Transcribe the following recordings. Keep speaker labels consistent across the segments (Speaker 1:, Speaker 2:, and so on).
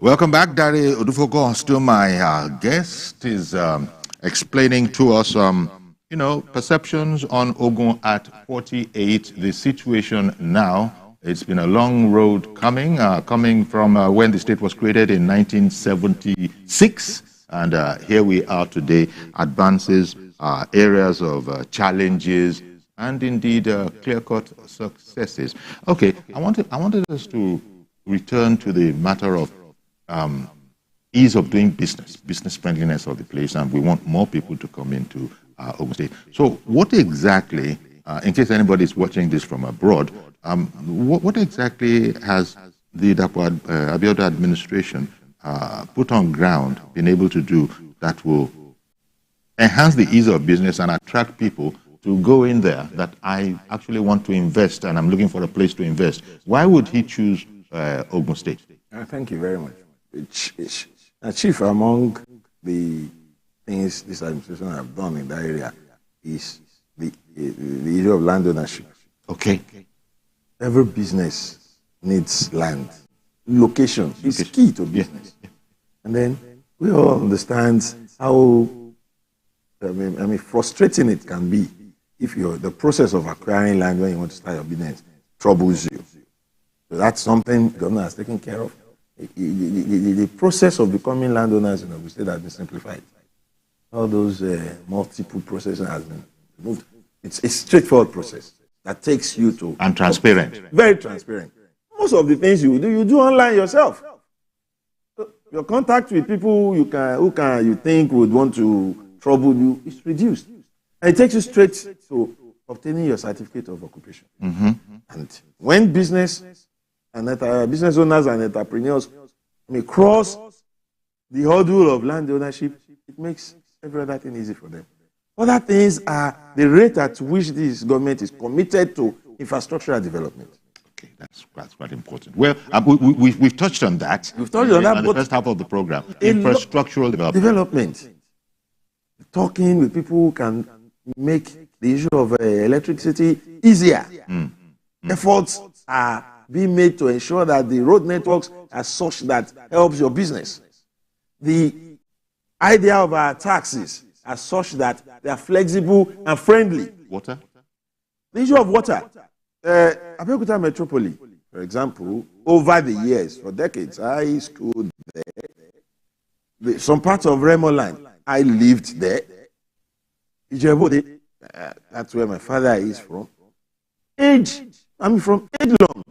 Speaker 1: Welcome back, Daddy Odufowokan. Still my guest is explaining to us, perceptions on Ogun at 48, the situation now. It's been a long road coming from when the state was created in 1976. And here we are today, advances, areas of challenges, and indeed clear-cut successes. Okay, I wanted us to return to the matter of ease of doing business friendliness of the place, and we want more people to come into Ogun State. So what exactly, in case anybody is watching this from abroad, what exactly has the Dapo Abiodun administration put on ground, been able to do that will enhance the ease of business and attract people to go in there that I actually want to invest and I'm looking for a place to invest? Why would he choose Ogun State?
Speaker 2: Thank you very much. Chief, among the things this administration have done in that area is the issue of land ownership.
Speaker 1: Okay.
Speaker 2: Every business needs land. Location is key to business. And then we all understand how frustrating it can be if the process of acquiring land when you want to start your business troubles you. So that's something the government has taken care of. The process of becoming landowners in Ogun State has been simplified. All those multiple processes has been removed. It's a straightforward process that takes you to...
Speaker 1: And transparent.
Speaker 2: Very transparent. Most of the things you do online yourself. Your contact with people you think would want to trouble you is reduced. And it takes you straight to obtaining your certificate of occupation.
Speaker 1: Mm-hmm.
Speaker 2: And when business owners and entrepreneurs may cross the hurdle of land ownership, it makes every other thing easy for them. Other things are the rate at which this government is committed to infrastructural development.
Speaker 1: Okay, that's quite important. Well, we've touched on that.
Speaker 2: We've touched on that,
Speaker 1: the first half of the program. Infrastructural development.
Speaker 2: Talking with people who can make the issue of electricity easier. Efforts are being made to ensure that the road networks are such that helps your business. The idea of our taxes are such that they are flexible and friendly.
Speaker 1: Water?
Speaker 2: The issue of water. Abeokuta Metropoli, for example, over the years, for decades, I schooled there. Some parts of Remo land, I lived there. Ijebode, that's where my father is from. From age long.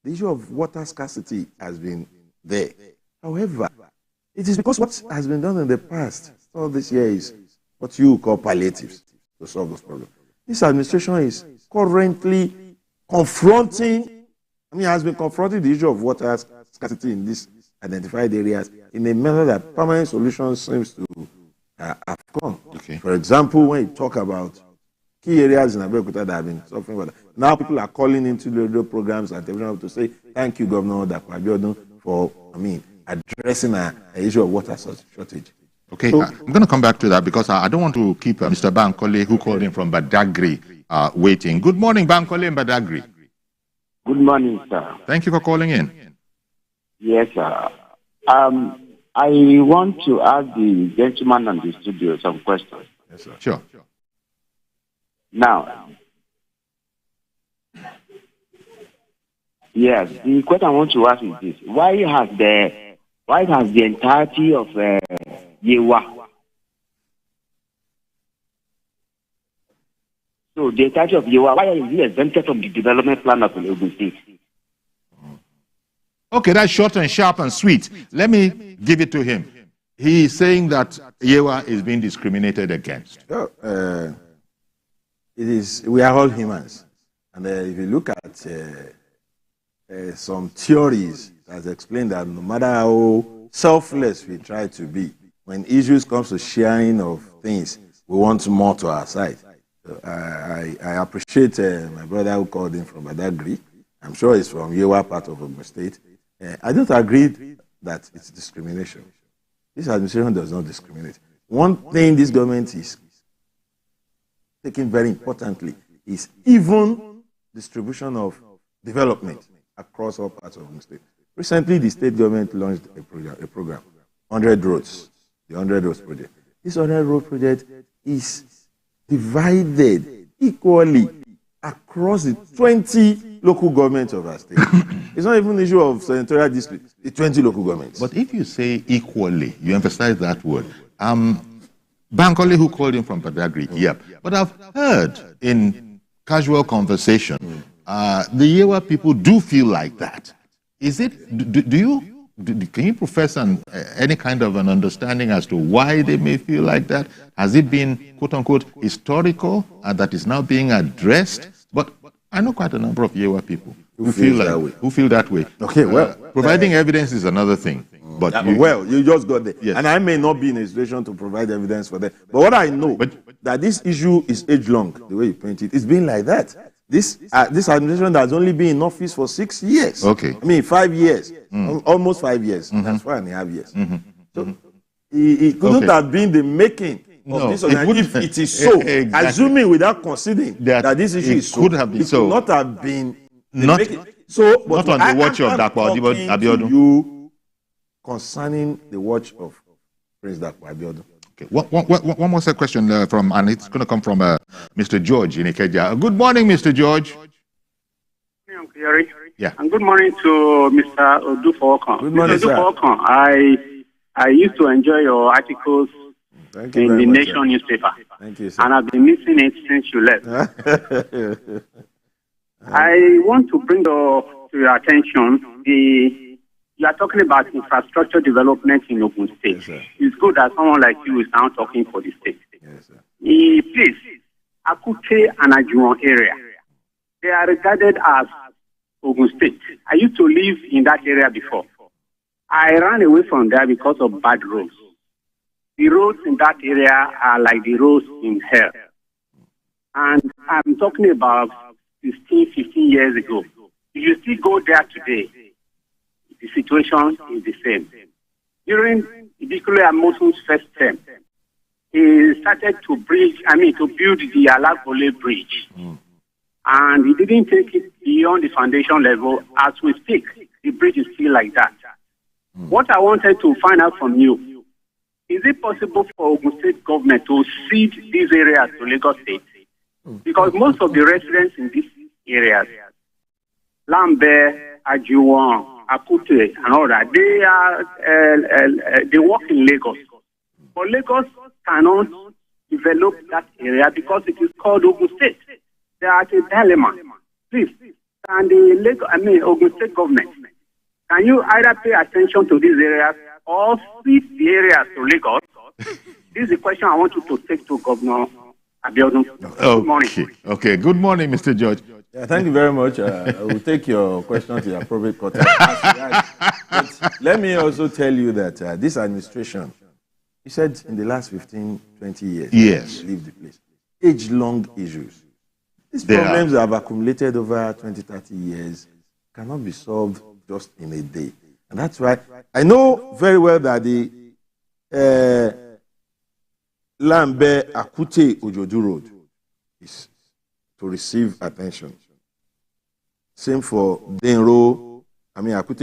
Speaker 2: The issue of water scarcity has been there. However, it is because what has been done in the past, all this year is what you call palliatives to solve those problems. This administration is currently has been confronting the issue of water scarcity in these identified areas in a manner that permanent solutions seems to have come.
Speaker 1: Okay.
Speaker 2: For example, when you talk about key areas in Abeokuta that have been suffering water, now people are calling into the radio programs and television to say, thank you, Governor Dapo Abiodun, for addressing an issue of water shortage.
Speaker 1: Okay, so, I'm going to come back to that because I don't want to keep Mr. Bankole, who called in from Badagry, waiting. Good morning, Bankole and Badagry.
Speaker 3: Good morning, sir.
Speaker 1: Thank you for calling in.
Speaker 3: Yes, sir. I want to ask the gentleman on the studio some questions.
Speaker 2: Yes, sir.
Speaker 1: Sure.
Speaker 3: Now, yes, the question I want to ask is this: why has the entirety of Yewa, so the entirety of Yewa, why is it exempted from the development plan of Ogun State?
Speaker 1: Okay, that's short and sharp and sweet. Let me give it to him. He is saying that Yewa is being discriminated against.
Speaker 2: We are all humans. And if you look at some theories that explain that no matter how selfless we try to be, when issues comes to sharing of things, we want more to our side. So I appreciate my brother who called in from Badagry. I'm sure he's from Yewa part of Ogun State. I don't agree that it's discrimination. This administration does not discriminate. One thing this government is taking very importantly is even distribution of development across all parts of the state. Recently, the state government launched a program, 100 roads, the 100 roads project. This 100 road project is divided equally across the 20 local governments of our state. It's not even an issue of senatorial district, the 20 local governments.
Speaker 1: But if you say equally, you emphasize that word. Bankole, who called in from Badagry, yep. But I've heard in casual conversation, the Yewa people do feel like that. Is it, can you profess any kind of an understanding as to why they may feel like that? Has it been, quote unquote, historical that is now being addressed? But I know quite a number of Yewa people who feel that way.
Speaker 2: Okay, well.
Speaker 1: Providing evidence is another thing. But
Speaker 2: you just got there.
Speaker 1: Yes.
Speaker 2: And I may not be in a situation to provide evidence for that. But what I know, that this issue is age-long, the way you paint it. It's been like that. This administration has only been in office for 6 years.
Speaker 1: Okay.
Speaker 2: I mean, 5 years. Almost 5 years. That's 4.5 years. So it couldn't have been the making of this organization if it is so. Exactly. Assuming without considering that this issue is so,
Speaker 1: could have been
Speaker 2: it
Speaker 1: so.
Speaker 2: could not have been
Speaker 1: Not on the watch of Dapo Abiodun.
Speaker 2: You concerning the watch of Prince Dapo Abiodun.
Speaker 1: Okay. One more question from, and it's going to come from Mr. George in Ikeja. Good morning, Mr. George.
Speaker 4: Good morning, Gary.
Speaker 1: Yeah.
Speaker 4: And good morning to Mr. Odufowokan.
Speaker 2: Good morning,
Speaker 4: Mr. Odufowokan, I used to enjoy your articles in the Nation newspaper.
Speaker 2: Thank you, sir.
Speaker 4: And I've been missing it since you left. I want to bring to your attention you are talking about infrastructure development in Ogun State.
Speaker 2: Yes,
Speaker 4: it's good that someone like you is now talking for the state.
Speaker 2: Yes, sir.
Speaker 4: Please, Akute and Ajuwon area, they are regarded as Ogun State. I used to live in that area before. I ran away from there because of bad roads. The roads in that area are like the roads in hell. And I'm talking about 15 years ago. If you still go there today, the situation is the same. During particularly Amosun's first term, he started to build the Alagbole Bridge. And he didn't take it beyond the foundation level. As we speak, the bridge is still like that. What I wanted to find out from you, is it possible for Ogun State government to cede these areas to Lagos State? Because most of the residents in these areas, Lambe, Ajuwon, Akute, and all that, they work in Lagos. But Lagos cannot develop that area because it is called Ogun State. They are at a dilemma. Please, can the Ogun State government, can you either pay attention to these areas or cede the areas to Lagos? This is the question I want you to take to Governor Abiodun. Good morning.
Speaker 1: Okay. Good morning, Mr. George.
Speaker 2: Yeah, thank you very much. I will take your question to the appropriate court. But let me also tell you that this administration, he said in the last 15, 20 years,
Speaker 1: yes,
Speaker 2: leave the place. Age-long issues. These problems that have accumulated over 20, 30 years cannot be solved just in a day. And that's why I know very well that the Lambe Akute Ojodu Road is to receive attention. Same for Akute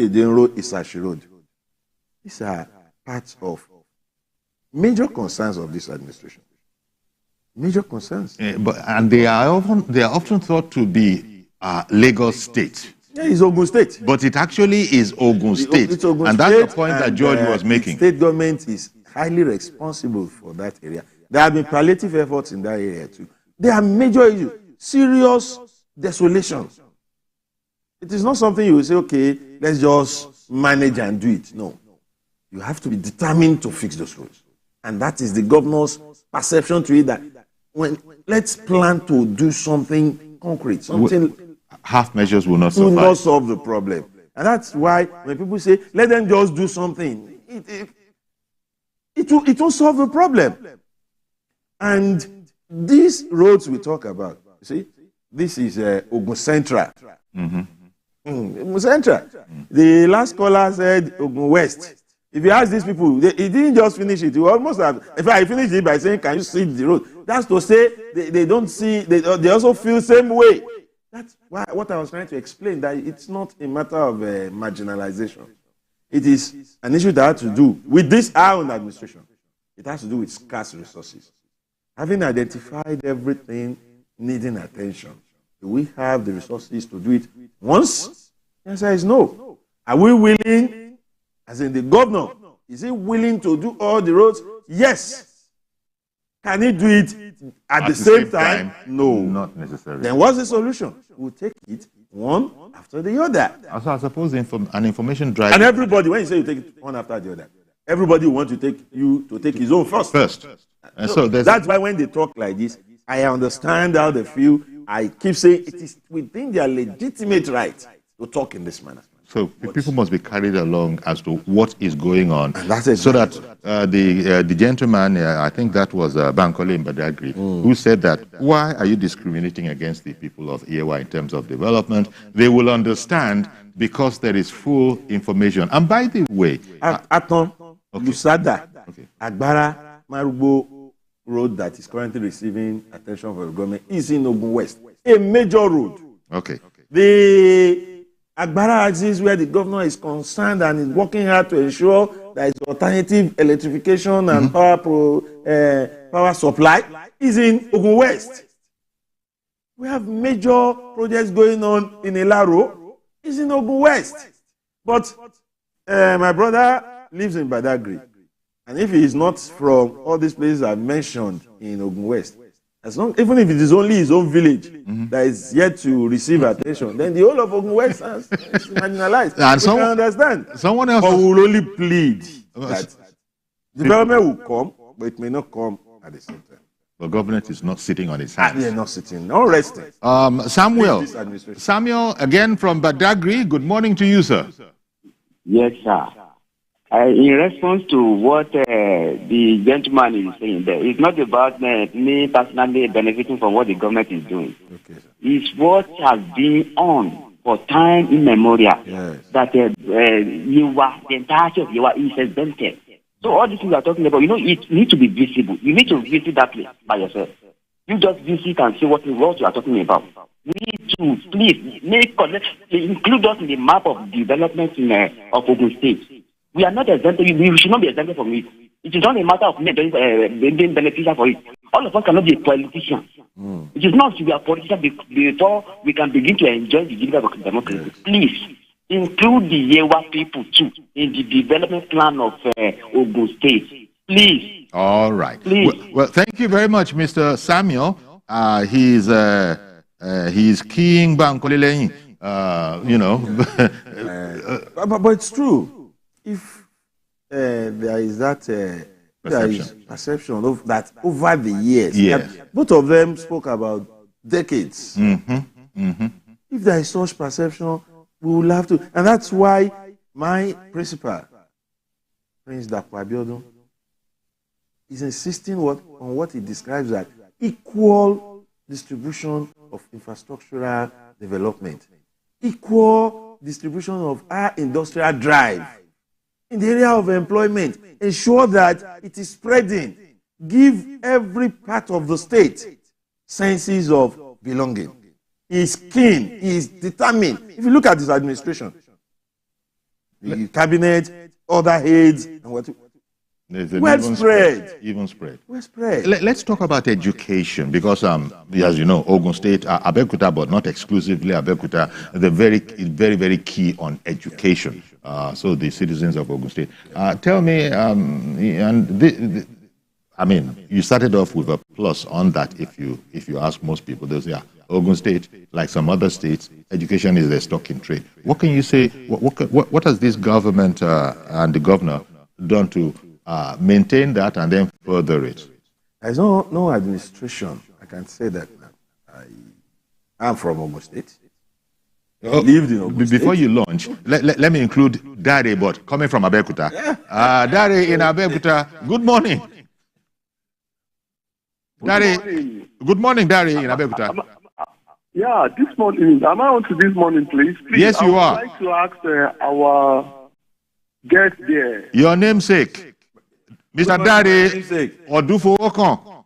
Speaker 2: Denro Isashi Road. These are parts of major concerns of this administration. Major concerns.
Speaker 1: And they are often thought to be Lagos State.
Speaker 2: Yeah, it's Ogun State.
Speaker 1: But it actually is Ogun State.
Speaker 2: It's Ogun
Speaker 1: and
Speaker 2: State,
Speaker 1: that's the point that George was making.
Speaker 2: The state government is highly responsible for that area. There have been palliative efforts in that area too. There are major issues, serious desolation. It is not something you will say, okay, let's just manage and do it. No. You have to be determined to fix those roads. And that is the governor's perception to it, that let's plan to do something concrete, something
Speaker 1: half measures will not suffice.
Speaker 2: Will not solve the problem. And that's why when people say, let them just do something, it won't solve the problem. And these roads we talk about, you see, this is Ogun Central. Ogun Central. The last caller said Ogun West. If you ask these people, he didn't just finish it. He almost have. In fact, he finished it by saying, "Can you see the road?" That's to say they don't see. They also feel the same way. That's why what I was trying to explain, that it's not a matter of marginalization. It is an issue that has to do with this our own administration. It has to do with scarce resources. Having identified everything needing attention, do we have the resources to do it once? The answer is no. Are we willing, as in the governor, is he willing to do all the roads? Yes. Can he do it at the same time? No.
Speaker 1: Not necessarily.
Speaker 2: Then what's the solution? We'll take it one after the other.
Speaker 1: Also, I suppose an information drive.
Speaker 2: And everybody, when you say you take it one after the other, everybody wants to take his own first.
Speaker 1: And so
Speaker 2: that's why when they talk like this, I understand how they feel. I keep saying it is within their legitimate right to talk in this manner.
Speaker 1: So people must be carried along as to what is going on,
Speaker 2: and that's
Speaker 1: so that the gentleman, I think that was Bankole in Badagry, who said that, why are you discriminating against the people of Yewa in terms of development? They will understand because there is full information. And by the way...
Speaker 2: Aton, Lusada, Agbara, Marubo road that is currently receiving attention from the government is in Ogun West, a major road.
Speaker 1: Okay.
Speaker 2: The Agbara axis, where the governor is concerned and is working hard to ensure there is alternative electrification and power supply, is in Ogun West. We have major projects going on in Elaro, is in Ogun West. But my brother lives in Badagry, and if he is not from all these places I mentioned in Ogun West, even if it is only his own village that is yet to receive attention, then the whole of Ogun West is marginalized. And we can understand.
Speaker 1: Someone else
Speaker 2: but we will only plead that development will come, but it may not come at the same time.
Speaker 1: The government is not sitting on its hands.
Speaker 2: They're not sitting, not resting.
Speaker 1: Samuel, again from Badagry, good morning to you, sir.
Speaker 3: Yes, sir. In response to what the gentleman is saying there, it's not about me personally benefiting from what the government is doing.
Speaker 2: Okay,
Speaker 3: it's what has been on for time immemorial.
Speaker 2: Yes.
Speaker 3: That the entirety of Yewa is exempted. So all these things we are talking about, it needs to be visible. You need to visit that place by yourself. You just visit and see what you are talking about. We need to please include us in the map of development of Ogun State. We are not exempted. We should not be exempted from it. It is not a matter of being beneficial for it. All of us cannot be a politician. It is not to be a politician before we can begin to enjoy the dividend of democracy. Yes. Please include the Yewa people too in the development plan of Ogun State. Please.
Speaker 1: All right.
Speaker 3: Please.
Speaker 1: Well, thank you very much, Mr. Samuel. He's keying Bankole,
Speaker 2: but it's true. If there is that perception of that over the years, both of them spoke about decades. If there is such perception, we will have to, and that's why my principal, Prince Dapo Abiodun, is insisting on what he describes as equal distribution of infrastructural development, equal distribution of our industrial drive. In the area of employment, ensure that it is spreading. Give every part of the state senses of belonging. He is keen, he is determined. If you look at his administration, the cabinet, other heads, and what well spread.
Speaker 1: Even spread.
Speaker 2: Well spread.
Speaker 1: Let's talk about education, because as you know, Ogun State, Abeokuta, but not exclusively Abeokuta, they're very, very key on education. So the citizens of Ogun State. Tell me, you started off with a plus on that. If you ask most people, they'll say, Ogun State, like some other states, education is their stock in trade. What can you say? What has this government and the governor done to maintain that and then further it?
Speaker 2: There's no administration. I can say that now. I'm from Ogun State. Lived in Ogun State.
Speaker 1: Before you launch, let me include Dare, but coming from Abeokuta. Dare in Abeokuta, good morning. Good morning, Dare in Abeokuta.
Speaker 5: Yeah, this morning. Am I on to this morning, please?
Speaker 1: Yes, you are.
Speaker 5: I would like to ask our guest there.
Speaker 1: Your namesake, Mr. Dare Odufowokan.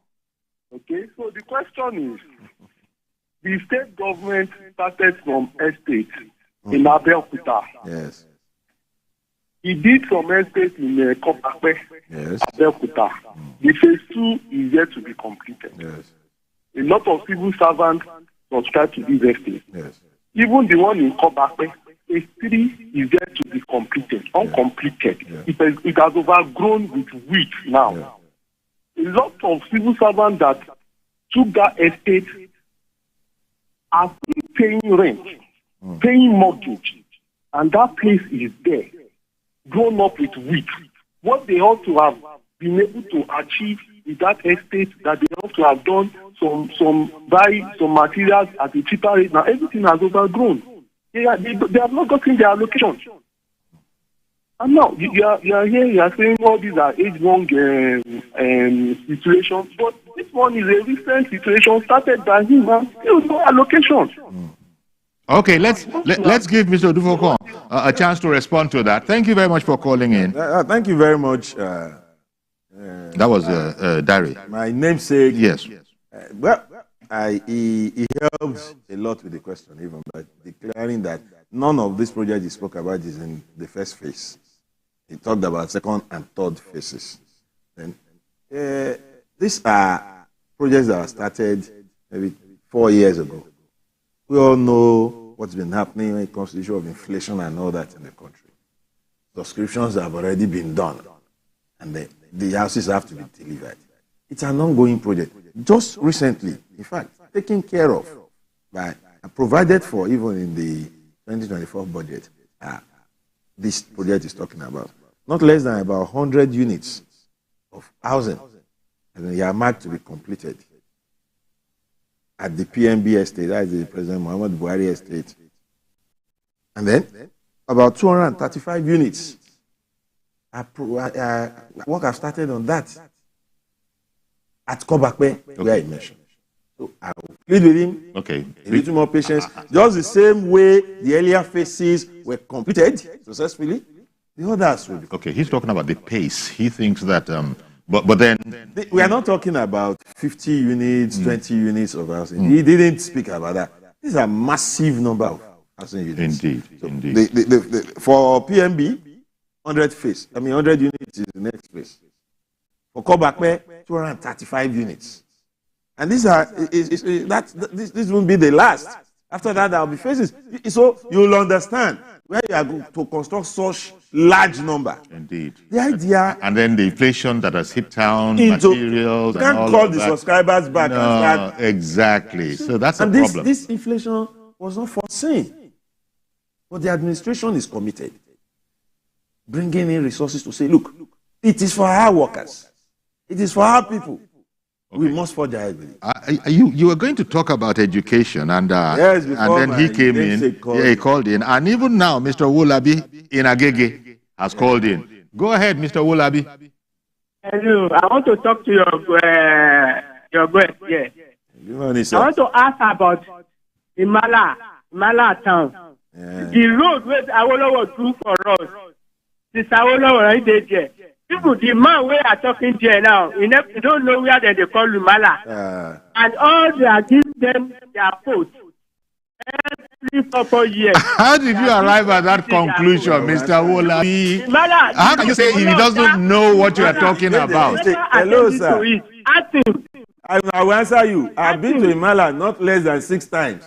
Speaker 5: Okay, so the question is, the state government started from estate in Abeokuta.
Speaker 2: Yes.
Speaker 5: He did some estate in Kopape,
Speaker 2: Yes.
Speaker 5: Abeokuta. The phase 2 is yet to be completed.
Speaker 2: Yes.
Speaker 5: A lot of civil servants subscribe to this estate.
Speaker 2: Yes.
Speaker 5: Even the one in Kopape, phase 3 is yet to be completed, uncompleted.
Speaker 2: Yeah.
Speaker 5: It has overgrown with weeds now.
Speaker 2: Yeah.
Speaker 5: A lot of civil servants that took that estate are still paying rent, paying mortgage, and that place is there, grown up with weeds. What they ought to have been able to achieve with that estate, that they ought to have done buy some materials at a cheaper rate. Now everything has overgrown. They have not gotten their allocation. And now you are here, you are saying all these are age-long situations, but this one is a recent situation started by him and still no allocation.
Speaker 1: Okay, let's give Mr. Odufowokan a chance to respond to that. Thank you very much for calling in.
Speaker 2: Thank you very much.
Speaker 1: That was Dari.
Speaker 2: My namesake.
Speaker 1: Yes.
Speaker 2: He helped a lot with the question, even by declaring that none of this project he spoke about is in the first phase. He talked about second and third phases. And these are projects that were started maybe 4 years ago. We all know what's been happening when it comes to the issue of inflation and all that in the country. Subscriptions have already been done, and the houses have to be delivered. It's an ongoing project. Just recently, in fact, taken care of by and provided for even in the 2024 budget. This project is talking about not less than about 100 units of housing, and they are marked to be completed at the PMB estate, that is the President Muhammad Buhari estate. And then about 235 units. Work have started on that at Kobakwe, where I mentioned. So I will plead with him.
Speaker 1: Okay.
Speaker 2: A little more patience. Just the same way the earlier phases were completed successfully, the others will be.
Speaker 1: Okay, he's talking about the pace. He thinks that, but then
Speaker 2: We are not talking about 50 units, 20 units of housing. He didn't speak about that. This is a massive number of housing units.
Speaker 1: Indeed,
Speaker 2: So
Speaker 1: indeed.
Speaker 2: for PMB, 100 units is the next phase. For Kobakwe, 235 units. And this won't be the last. After that, there will be phases. So you'll understand where you are going to construct such large number.
Speaker 1: Indeed.
Speaker 2: The idea.
Speaker 1: And then the inflation that has hit town, materials,
Speaker 2: You can't
Speaker 1: and all
Speaker 2: call
Speaker 1: of
Speaker 2: the
Speaker 1: that.
Speaker 2: subscribers back
Speaker 1: No,
Speaker 2: and start.
Speaker 1: exactly. So that's a
Speaker 2: And
Speaker 1: problem.
Speaker 2: this inflation was not foreseen. But the administration is committed, bringing in resources to say, look, it is for our workers. It is for our people. We must forge ahead with it.
Speaker 1: You were going to talk about education, and
Speaker 2: Yes,
Speaker 1: and then he came in. He called in, and even now, Mr. Wolabi in Agege has called in. Go ahead, Mr. Wolabi.
Speaker 6: Hello, I want to talk to your guest. Yeah. I want to ask about Imala town.
Speaker 2: Yeah.
Speaker 6: The road where Awolowo drew for us. This Awolowo right there. People, the man we are talking there now, you don't know where they call Lumala. And all they are giving them their vote every 4 years.
Speaker 1: How did you arrive at that conclusion, Mr. Wolabi? How can you say he doesn't know what you are talking about?
Speaker 2: Hello, sir.
Speaker 6: Ask him.
Speaker 2: I will answer you. I've been to Imala not less than 6 times.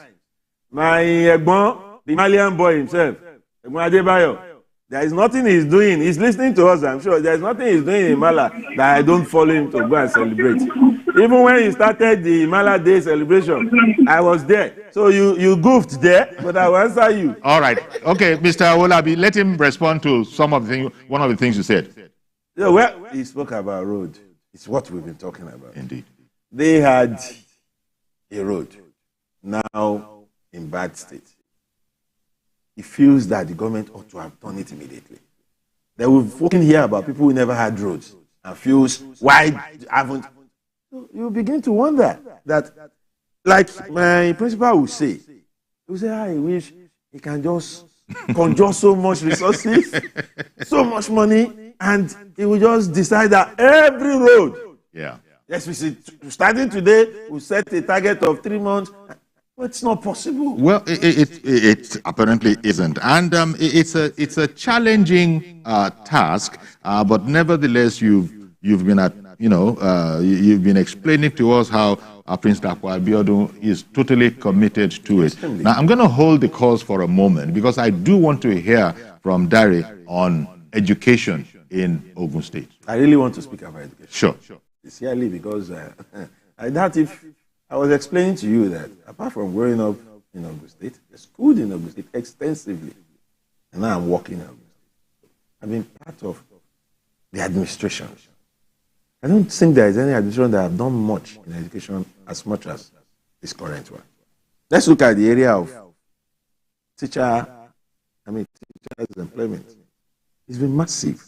Speaker 2: My Egbon, the Malian boy himself, Egbon Adebayo, there is nothing he's doing. He's listening to us, I'm sure. There is nothing he's doing in Imala that I don't follow him to go and celebrate. Even when he started the Imala Day celebration, I was there. So you goofed there, but I will answer you.
Speaker 1: All right. Okay, Mr. Wolabi, let him respond to one of the things you said.
Speaker 2: Yeah, well, he spoke about road. It's what we've been talking about.
Speaker 1: Indeed.
Speaker 2: They had a road now in bad state. He feels that the government ought to have done it immediately. Then we've spoken here about people who never had roads and feels why haven't. So you begin to wonder that, like my principal would say, I wish he can just conjure so much resources, so much money, and he will just decide that every road.
Speaker 1: Yeah.
Speaker 2: Yes, we see. Starting today, we set a target of 3 months. But it's not possible.
Speaker 1: Well, it apparently isn't, and it's a challenging task. But nevertheless, you've been you've been explaining to us how Prince Dapo Abiodun is totally committed to it. Now, I'm going to hold the cause for a moment because I do want to hear from Dari on education in Ogun State.
Speaker 2: I really want to speak about education.
Speaker 1: Sure.
Speaker 2: Sincerely, because I doubt if I was explaining to you that apart from growing up in Ogun State, I schooled in Ogun State extensively, and now I'm working in Ogun State. I've been part of the administration. I don't think there is any administration that have done much in education as much as this current one. Let's look at the area of teachers' employment. It's been massive.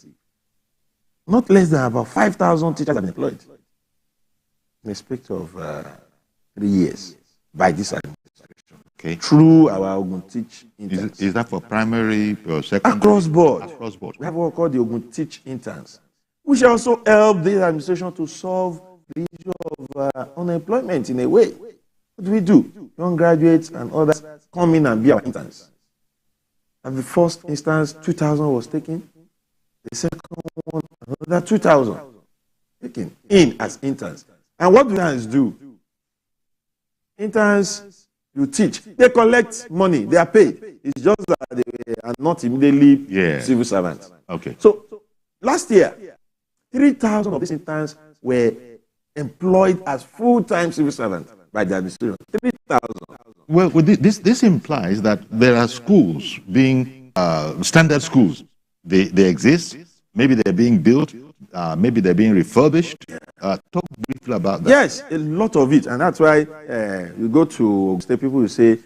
Speaker 2: Not less than about 5,000 teachers have been employed in the space of 3 years by this administration.
Speaker 1: Okay.
Speaker 2: Through our Ogun Teach interns.
Speaker 1: Is that for primary or secondary?
Speaker 2: Across board.
Speaker 1: Across board.
Speaker 2: We have what we call the Ogun Teach interns, which also help the administration to solve the issue of unemployment in a way. What do? Young graduates and others come in and be our interns. And the first instance, 2,000 was taken. The second one, another 2,000 taken in as interns. And what do interns do? Interns, you teach. They collect money. They are paid. It's just that they are not immediately civil servants.
Speaker 1: Okay.
Speaker 2: So last year, 3,000 of these interns were employed as full-time civil servants by the administration. 3,000.
Speaker 1: Well, this implies that there are schools being standard schools. They exist. Maybe they're being built. Maybe they're being refurbished. Talk briefly about that.
Speaker 2: Yes, a lot of it. And that's why you go to Ogun State, people will say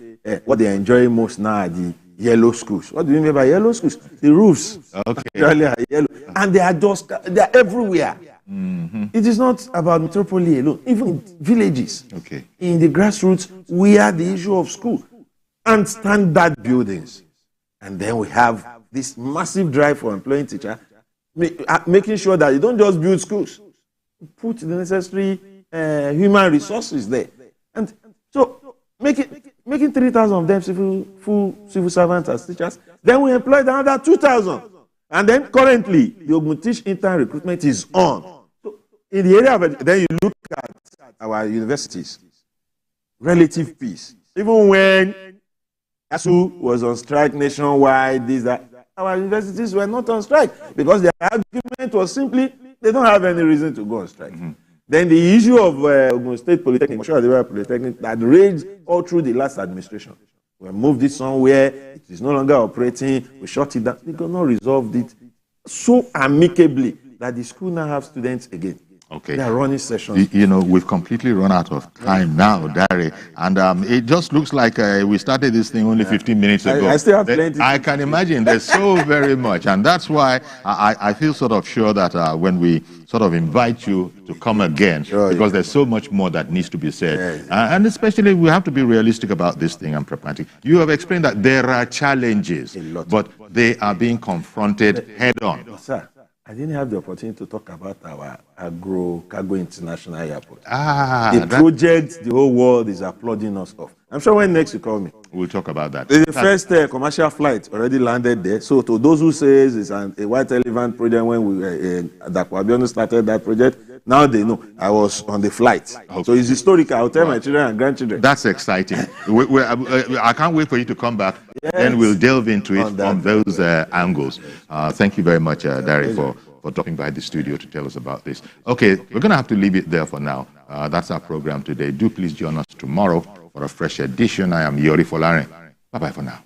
Speaker 2: what they enjoy most now are the yellow schools. What do you mean by yellow schools? The roofs actually are yellow. And they are everywhere.
Speaker 1: Mm-hmm.
Speaker 2: It is not about metropolis alone. Even in villages, in the grassroots, we are the issue of school and standard buildings. And then we have this massive drive for employing teachers, making sure that you don't just build schools, put the necessary human resources there. And so making 3,000 of them full civil servants as teachers. Then we employ another 2,000. And then currently, the Ogun Teach intern recruitment is on. So in the area of it, then you look at our universities, relative peace. Even when ASU was on strike nationwide, our universities were not on strike because their argument was simply they don't have any reason to go on strike. Mm-hmm. Then the issue of Ogun State Polytechnic, Polytechnic, that raged all through the last administration. We moved it somewhere, it is no longer operating, we shut it down. We could not resolve it so amicably that the school now have students again.
Speaker 1: Okay.
Speaker 2: They are running sessions.
Speaker 1: You know, we've completely run out of time now, Dari. And it just looks like we started this thing only 15 minutes ago.
Speaker 2: I still have plenty.
Speaker 1: I can imagine there's so very much. And that's why I feel sort of sure that when we sort of invite you to come again, because there's so much more that needs to be said. And especially we have to be realistic about this thing and pragmatic. You have explained that there are challenges, but they are being confronted head on.
Speaker 2: Sir, I didn't have the opportunity to talk about our cargo international airport.
Speaker 1: The
Speaker 2: project the whole world is applauding us of. I'm sure when next you call me,
Speaker 1: we'll talk about that.
Speaker 2: The first commercial flight already landed there. So to those who say it's a white elephant project, when Dapo Abiodun started that project, now they know I was on the flight. Okay. So it's historical. I'll tell my children and grandchildren.
Speaker 1: That's exciting. I can't wait for you to come back. Yes. Then we'll delve into it from those angles. Thank you very much, Dari, for dropping by the studio to tell us about this. Okay, we're going to have to leave it there for now. That's our program today. Do please join us tomorrow for a fresh edition. I am Yori Folare. Bye-bye for now.